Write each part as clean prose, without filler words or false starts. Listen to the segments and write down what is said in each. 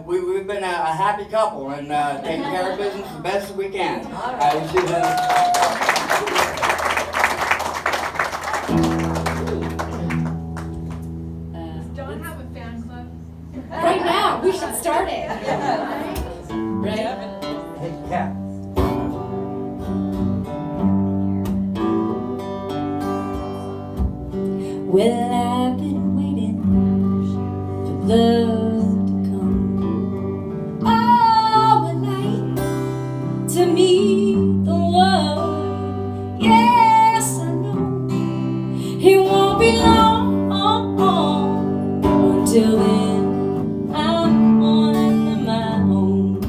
we've been a happy couple and taking care of business the best we can. Don't have a fan club. Right now, we should start it. Right? Yeah. Well, I've been waiting for love to come all my life to meet the one. Yes, I know he won't be long until then I'm on my own.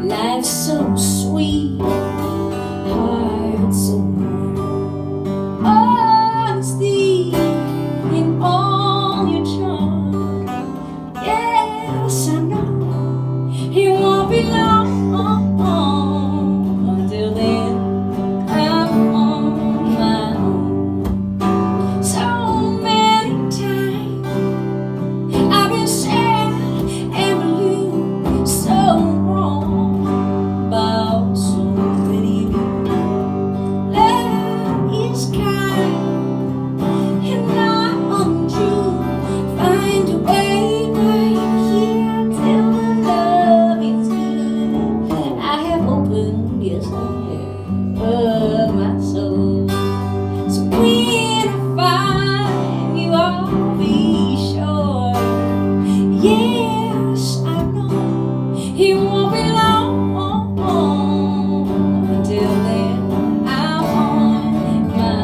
Life's so sweet, heart so warm. Honesty in all your charm. Yes, I know he won't be long until then I'm on my own. So many times I've been sad and blue, so wrong about so many of you. Love is kind and not untrue. Find a way right here till the love is good. I have opened, yes I have, my soul. So when I find you, I'll be sure. Yes, I know he won't be long until then I'm on my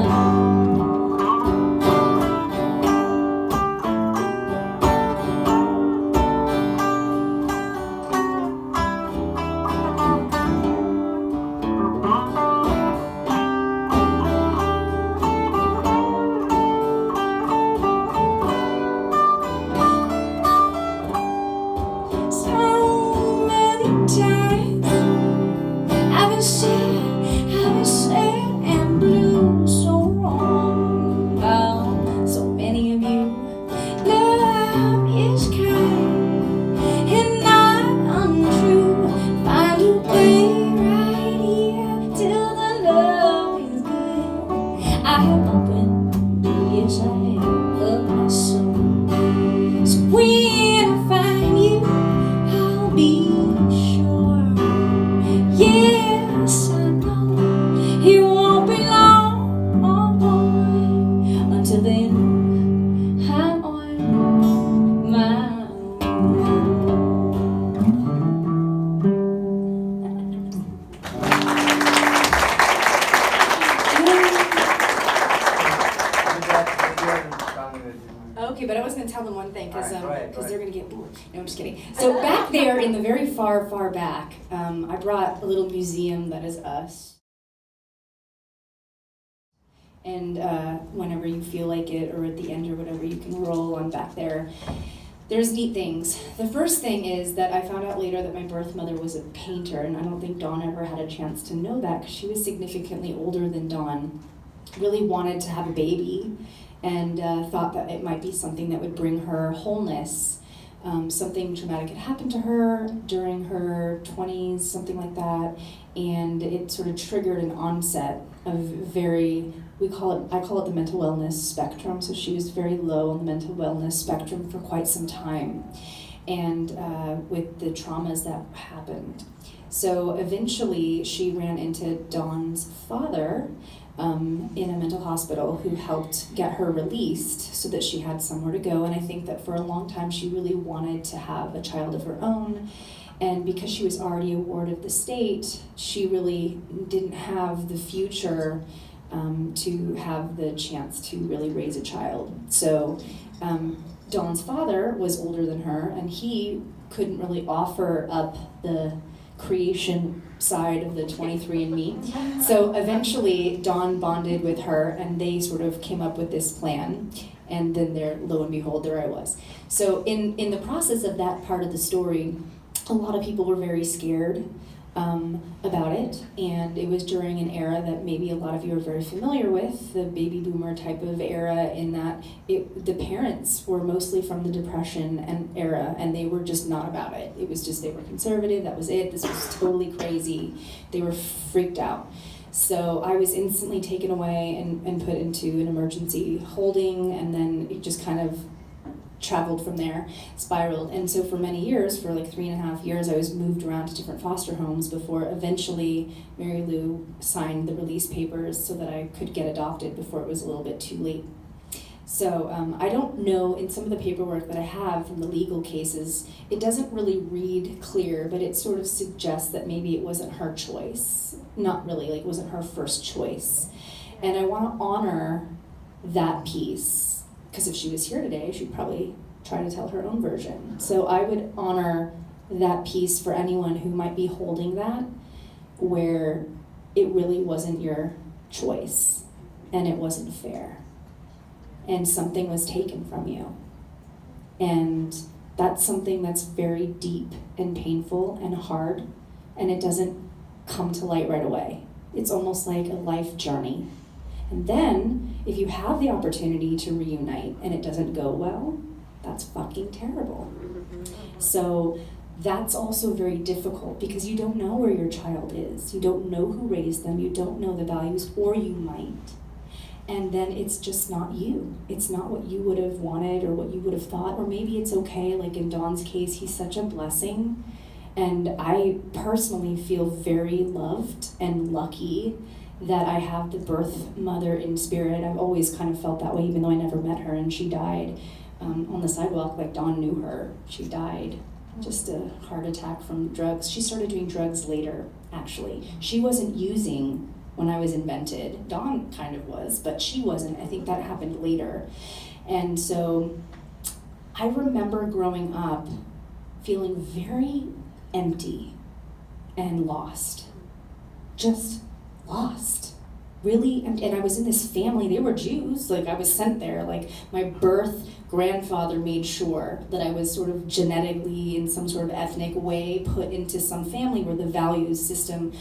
So many times I've been sad and blue, so wrong about so many of you. Love is kind and not untrue. Find a way right here till the love is good. I have opened, yes I have, of my soul. So when I find you, I'll be sure. Yes, I know he won't be long until then I'm on my Okay, but I was going to tell them one thing because they're going to get bored. No, I'm just kidding. So back there in the very far, far back, I brought a little museum that is us. And whenever you feel like it or at the end or whatever, you can roll on back there. There's neat things. The first thing is that I found out later that my birth mother was a painter, and I don't think Dawn ever had a chance to know that because she was significantly older than Dawn. Really wanted to have a baby and thought that it might be something that would bring her wholeness. Something traumatic had happened to her during her 20s, something like that, and it sort of triggered an onset of I call it the mental wellness spectrum. So she was very low on the mental wellness spectrum for quite some time, and with the traumas that happened. So eventually she ran into Dawn's father in a mental hospital, who helped get her released so that she had somewhere to go. And I think that for a long time she really wanted to have a child of her own, and because she was already a ward of the state, she really didn't have the future to have the chance to really raise a child. So Dawn's father was older than her, and he couldn't really offer up the creation side of the 23andMe. So eventually Dawn bonded with her, and they sort of came up with this plan, and then lo and behold, there I was. So in the process of that part of the story, a lot of people were very scared about it, and it was during an era that maybe a lot of you are very familiar with, the baby boomer type of era, in that the parents were mostly from the Depression and era, and they were just not about it. It was just, they were conservative, that was it, this was totally crazy. They were freaked out. So I was instantly taken away and put into an emergency holding, and then it just kind of traveled from there, spiraled. And so for many years, for like 3.5 years, I was moved around to different foster homes before eventually Mary Lou signed the release papers so that I could get adopted before it was a little bit too late. So I don't know, in some of the paperwork that I have from the legal cases, it doesn't really read clear, but it sort of suggests that maybe it wasn't her choice. Not really, like it wasn't her first choice. And I want to honor that piece, because if she was here today, she'd probably try to tell her own version. So I would honor that piece for anyone who might be holding that, where it really wasn't your choice, and it wasn't fair, and something was taken from you. And that's something that's very deep and painful and hard, and it doesn't come to light right away. It's almost like a life journey. And then, if you have the opportunity to reunite and it doesn't go well, that's fucking terrible. So that's also very difficult because you don't know where your child is. You don't know who raised them. You don't know the values, or you might. And then it's just not you. It's not what you would have wanted or what you would have thought, or maybe it's okay. Like in Don's case, he's such a blessing. And I personally feel very loved and lucky that I have the birth mother in spirit. I've always kind of felt that way, even though I never met her, and she died on the sidewalk like Don knew her. She died, just a heart attack from drugs. She started doing drugs later, actually. She wasn't using when I was invented. Don kind of was, but she wasn't. I think that happened later. And so I remember growing up feeling very empty and lost. Just lost, really. And I was in this family, they were Jews, like I was sent there, like my birth grandfather made sure that I was sort of genetically in some sort of ethnic way put into some family where the values system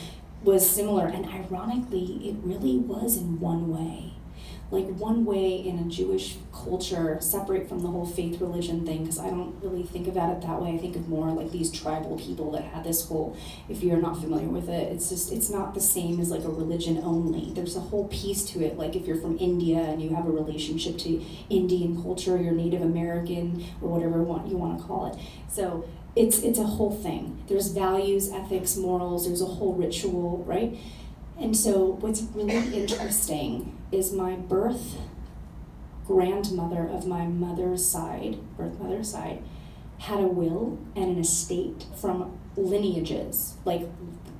was similar. And ironically, it really was in one way. Like one way in a Jewish culture, separate from the whole faith religion thing, because I don't really think about it that way. I think of more like these tribal people that had this whole, if you're not familiar with it, it's not the same as like a religion only. There's a whole piece to it, like if you're from India and you have a relationship to Indian culture, you're Native American, or whatever you want to call it. So it's a whole thing. There's values, ethics, morals, there's a whole ritual, right? And so what's really interesting is my birth grandmother of my mother's side, birth mother's side, had a will and an estate from lineages, like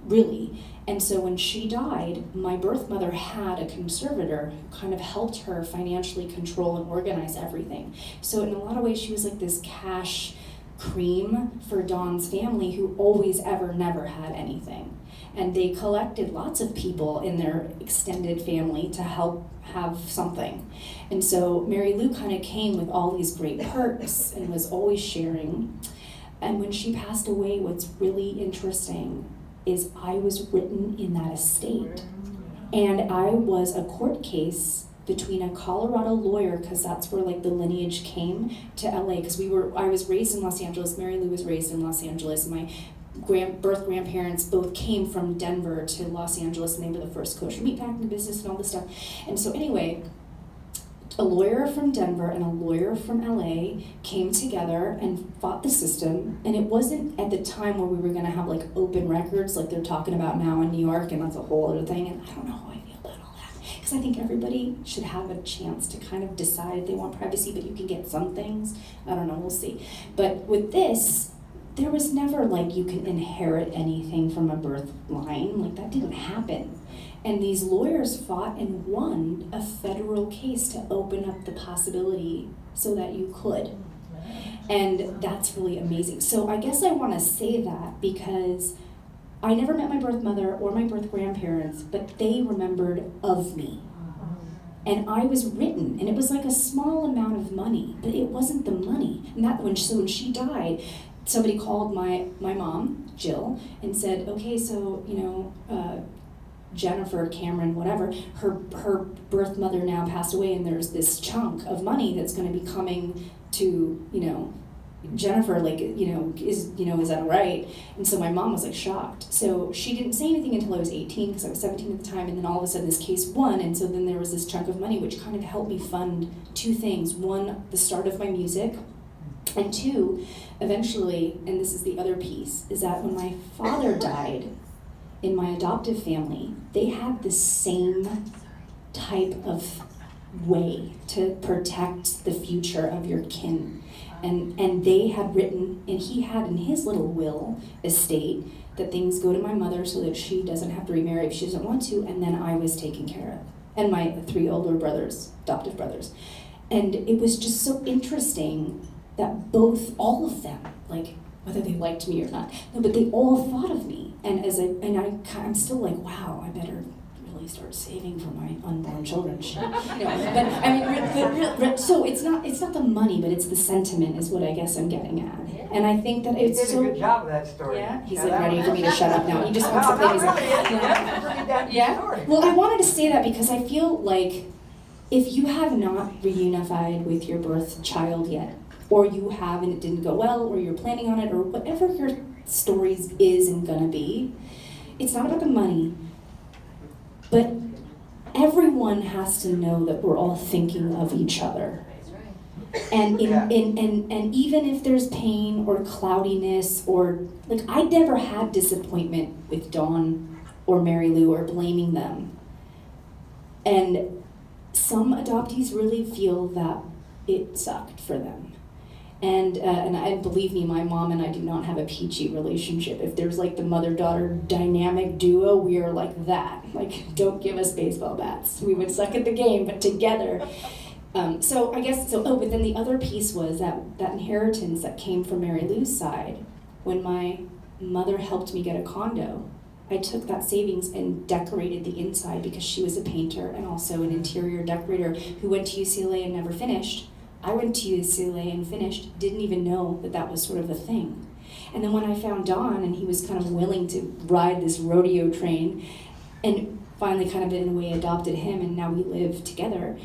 really. And so when she died, my birth mother had a conservator who kind of helped her financially control and organize everything. So in a lot of ways, she was like this cash cream for Don's family, who always ever never had anything. And they collected lots of people in their extended family to help have something. And so Mary Lou kind of came with all these great perks and was always sharing. And when she passed away, what's really interesting is I was written in that estate. And I was a court case between a Colorado lawyer, because that's where like the lineage came, to LA, because I was raised in Los Angeles, Mary Lou was raised in Los Angeles, my birth grandparents both came from Denver to Los Angeles, and they were the first kosher meatpacking business and all this stuff. And so anyway, a lawyer from Denver and a lawyer from LA came together and fought the system. And it wasn't at the time where we were going to have like open records like they're talking about now in New York, and that's a whole other thing. And I don't know how I feel about all that, because I think everybody should have a chance to kind of decide if they want privacy, but you can get some things. I don't know, we'll see. But with this, there was never like you can inherit anything from a birth line. Like that didn't happen. And these lawyers fought and won a federal case to open up the possibility so that you could. And that's really amazing. So I guess I want to say that because I never met my birth mother or my birth grandparents, but they remembered of me. And I was written, and it was like a small amount of money, but it wasn't the money. And when she died, somebody called my mom, Jill, and said, okay, so, Jennifer, Cameron, whatever, her birth mother now passed away, and there's this chunk of money that's going to be coming to, Jennifer, is that right? And so my mom was shocked. So she didn't say anything until I was 18, because I was 17 at the time, and then all of a sudden this case won, and so then there was this chunk of money which kind of helped me fund two things. One, the start of my music, and two, eventually, and this is the other piece, is that when my father died in my adoptive family, they had the same type of way to protect the future of your kin. And they had written, and he had in his little will estate, that things go to my mother so that she doesn't have to remarry if she doesn't want to, and then I was taken care of. And my 3 older brothers, adoptive brothers. And it was just so interesting that all of them, whether they liked me or not, no, but they all thought of me. And I'm still wow, I better really start saving for my unborn children. But I mean, so it's not the money, but it's the sentiment is what I guess I'm getting at. And I think that it's so. You did a good job of that story. Yeah, he's ready for me to shut up now. He just wants to play music. Yeah. Well, I wanted to say that because I feel like if you have not reunified with your birth child yet, or you have and it didn't go well, or you're planning on it, or whatever your story is and gonna be, it's not about the money, but everyone has to know that we're all thinking of each other. And and even if there's pain or cloudiness, or I never had disappointment with Dawn or Mary Lou or blaming them. And some adoptees really feel that it sucked for them. And believe me, my mom and I do not have a peachy relationship. If there's the mother-daughter dynamic duo, we are like that. Don't give us baseball bats. We would suck at the game, but together. But then the other piece was that inheritance that came from Mary Lou's side. When my mother helped me get a condo, I took that savings and decorated the inside, because she was a painter and also an interior decorator who went to UCLA and never finished. I went to UCLA and finished, didn't even know that was sort of a thing. And then when I found Don, and he was kind of willing to ride this rodeo train, and finally kind of in a way adopted him, and now we live together,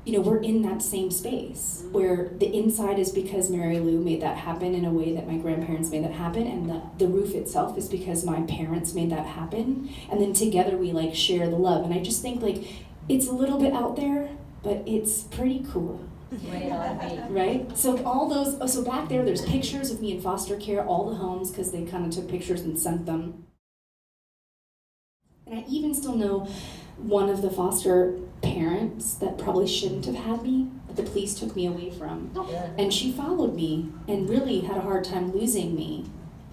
we're in that same space where the inside is because Mary Lou made that happen in a way that my grandparents made that happen, and the roof itself is because my parents made that happen, and then together we share the love. And I just think it's a little bit out there, but it's pretty cool. Right? So so back there's pictures of me in foster care, all the homes, because they kind of took pictures and sent them. And I even still know one of the foster parents that probably shouldn't have had me, that the police took me away from. And she followed me and really had a hard time losing me.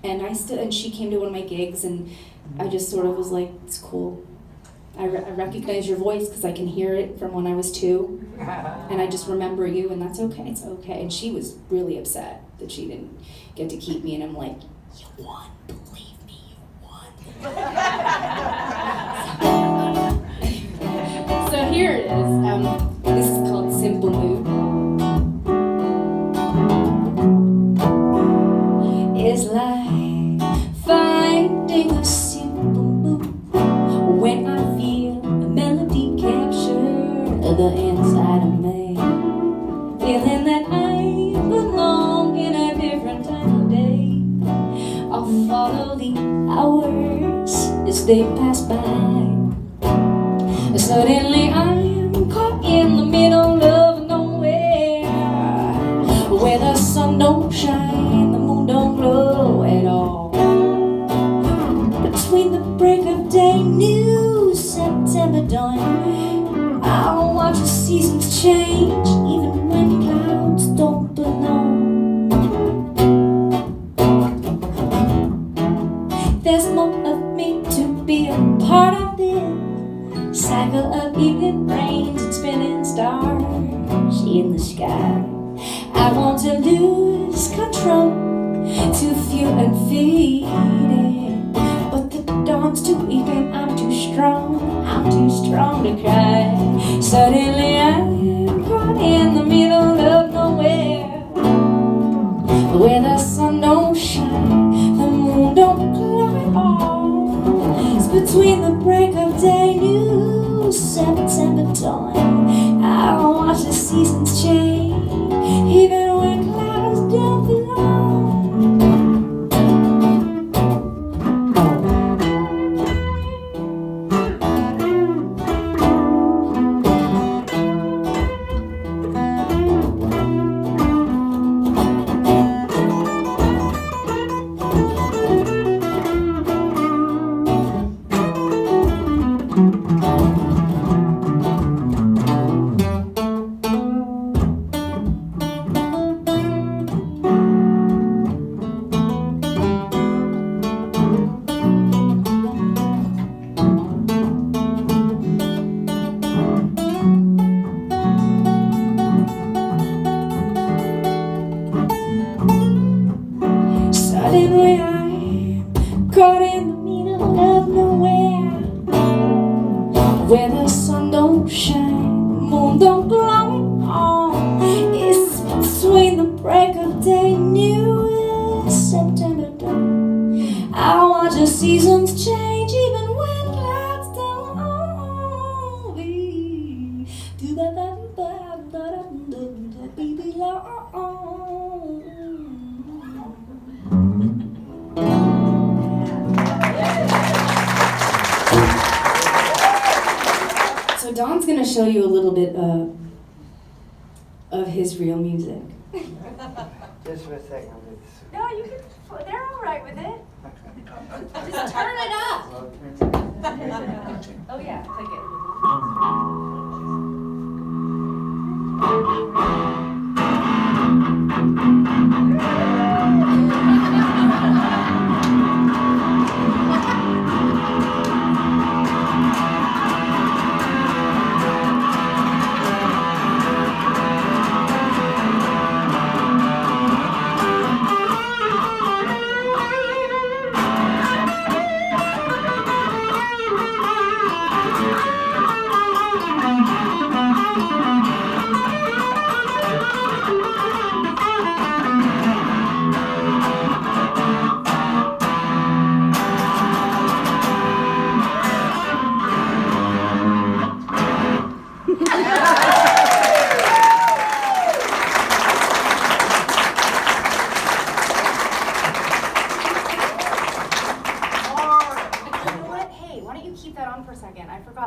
And she came to one of my gigs, and I just sort of was like, it's cool. I recognize your voice because I can hear it from when I was 2. And I just remember you, and that's okay, it's okay. And she was really upset that she didn't get to keep me, and I'm like, you won, believe me, you won. So here it is. This is called Simple Mood. It's like finding a simple mood when I feel a melody capture the inside of me, feeling that I belong in a different time of day. I'll follow the hours as they pass by. Suddenly I'm caught in the middle of nowhere, where the sun don't shine, the moon don't glow at all. Between the break of day, new September dawn, I'll watch the seasons change, even when clouds don't belong. There's more of me to be a part of this cycle of evening rains and spinning stars in the sky. I want to lose control, to feel undefeated, but the dawn's too weak and I'm too strong to cry. Suddenly I'm caught in the middle of nowhere, where the sun don't shine. the moon don't climb on. It's between the break of day, new September dawn. I'll watch the seasons change, even when clouds don't belong. Suddenly I'm caught in the middle of nowhere, where the sun don't shine, the moon don't glow on. It's between the break of day, new September dawn. I watch the seasons change, even when clouds don't So Don's gonna show you a little bit of his real music. Just for a second. No, you can. They're all right with it. Just turn it up. Oh yeah, click it.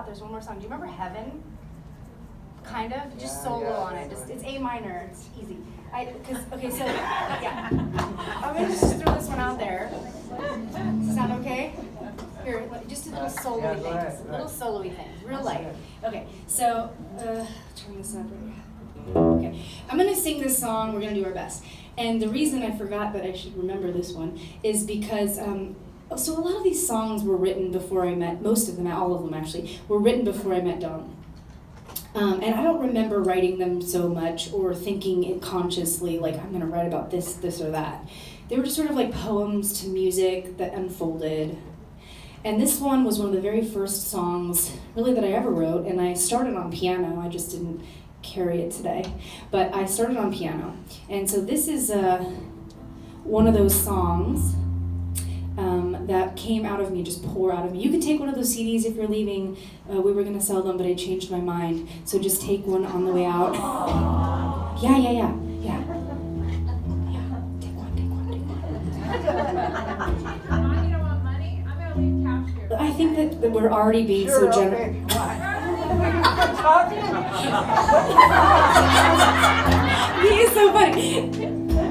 There's one more song. Do you remember Heaven? Kind of. Just solo on it. Just it's A minor. It's easy. Okay, so yeah. I'm gonna just throw this one out there. Does it sound okay? Here, just do little solo-y things. Right. Little solo-y things. Real light. Okay, so turn this up. Okay, I'm gonna sing this song. We're gonna do our best. And the reason I forgot that I should remember this one is because so a lot of these songs were written before I met, most of them, all of them actually, were written before I met Don. And I don't remember writing them so much or thinking it consciously, like I'm gonna write about this, this or that. They were just sort of like poems to music that unfolded. And this one was one of the very first songs, really, that I ever wrote, and I started on piano. I just didn't carry it today. But I started on piano. And so this is one of those songs that came out of me, just pour out of me. You could take one of those CDs if you're leaving. We were gonna sell them, but I changed my mind. So just take one on the way out. Yeah. Take one. You don't want money? I'm gonna leave cash here. I think that we're already being so generous. Okay. He is so funny.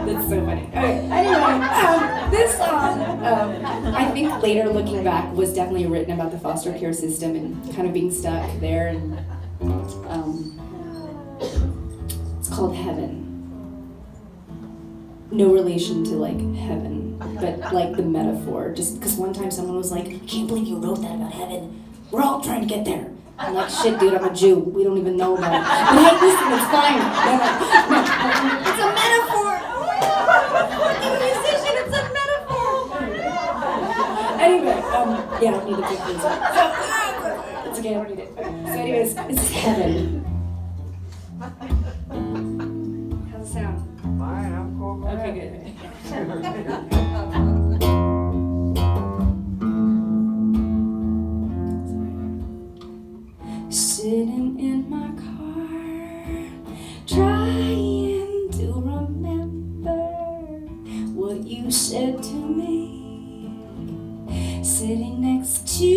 That's so funny. Okay, anyway, this song, I think later looking back, was definitely written about the foster care system and kind of being stuck there. And it's called Heaven. No relation to like heaven, but like the metaphor. Just because one time someone was like, I can't believe you wrote that about heaven. We're all trying to get there. I'm like, shit, dude, I'm a Jew. We don't even know about it. But hey, listen, it's fine. No. It's a metaphor. Fucking musician, it's a metaphor. Anyway, yeah, I don't need the big things. So, it's okay, I don't need it. Okay. So anyways, this is Heaven. How's it sound? Fine, I'm cool. Okay, good. sitting next to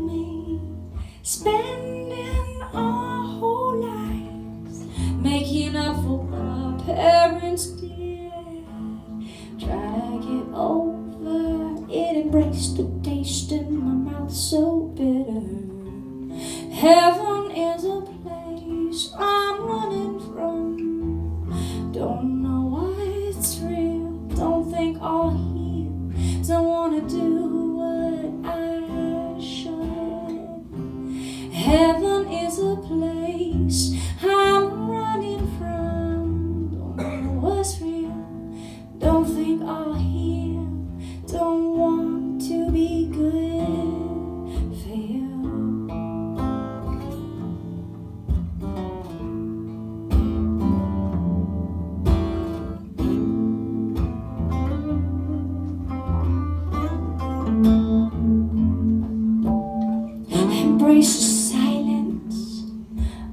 me, spending our whole lives making up for what our parents did. Try to get over it, embrace the taste in my mouth so bitter. Heaven is a place I'm running from. Don't know why it's real, don't think I'll heal, don't wanna do what I should. Heaven is a place I'm running from. Don't know what's real, don't think I'll heal, don't want to be good for you. Embrace the silence,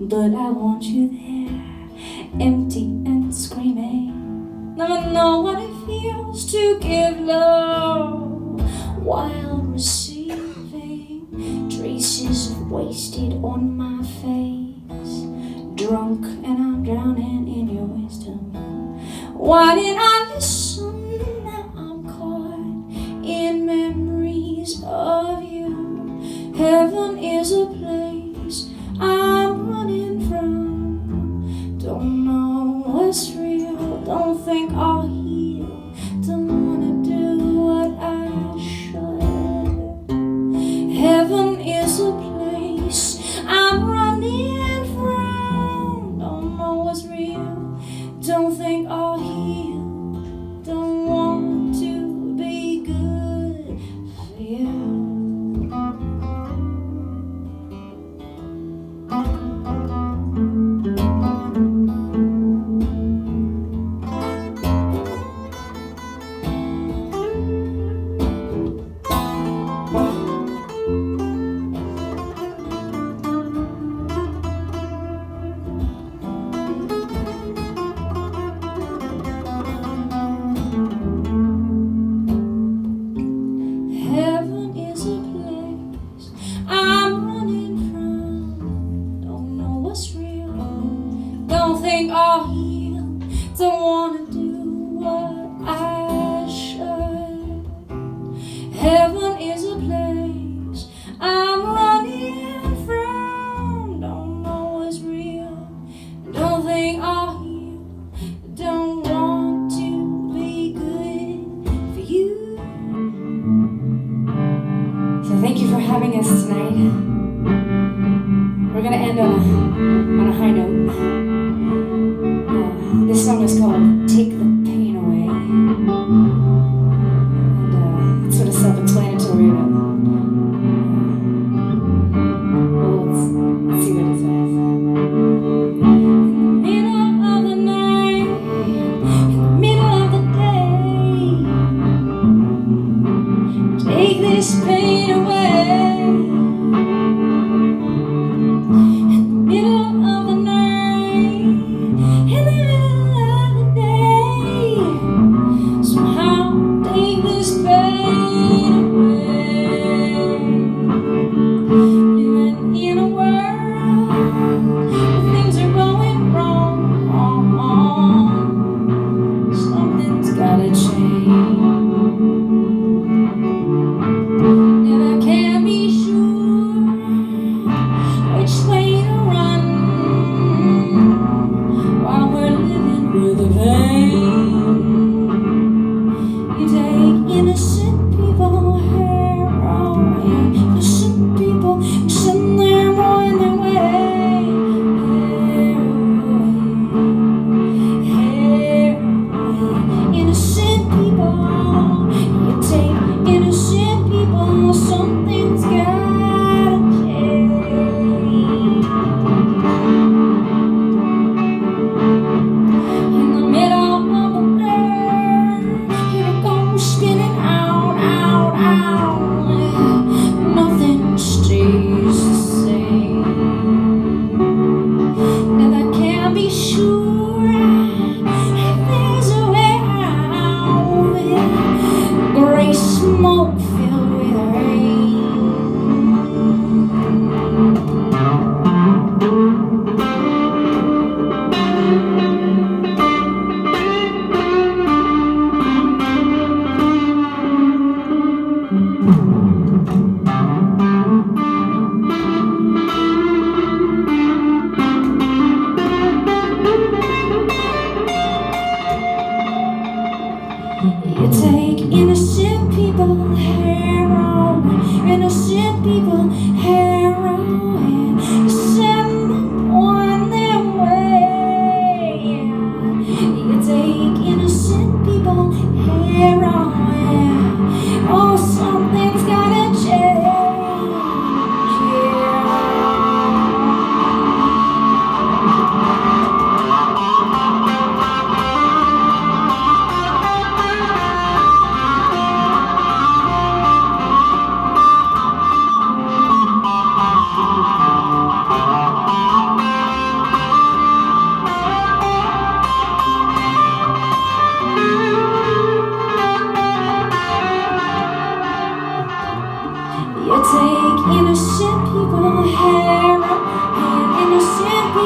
but I want you there, empty and screaming. Never know what it feels to give love while receiving. Traces of wasted on my face, drunk and I'm drowning in your wisdom. Why did I listen? Now I'm caught in memories of you. Heaven is a place I'm running from. Don't know what's real, don't think I'll heal, don't wanna do what I should. Heaven is a place I'm running from. Don't know what's real, don't think I'll heal, don't want to be good for you. Heaven is a place I'm running from. Don't know what's real, don't think I'll heal, don't wanna do what I should. Heaven is a place I'm running from. Don't know what's real, don't think I'll heal, don't want to be good for you. So thank you for having us tonight. We're gonna end on a high note. This song is called "Take the Pain Away," and it's sort of self-explanatory. But well, let's see what it says. In the middle of the night, in the middle of the day, take this pain away. In the middle of the night, in the middle of the day, somehow take this pain away. Living in a world where things are going wrong, something's gotta change. Never can be sure which way to run while we're living with the pain. You take innocent people, heroin, innocent people, send them on their way. Heroin, innocent people. You take innocent people, something's gotta change. In the middle of the earth, here it goes spinning out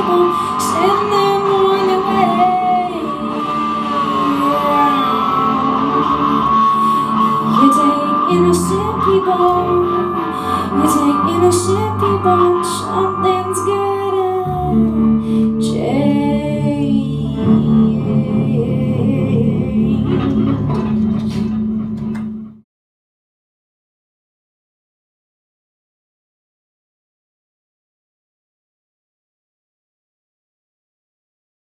people, send them on their way. You take innocent people, you take innocent people and shove them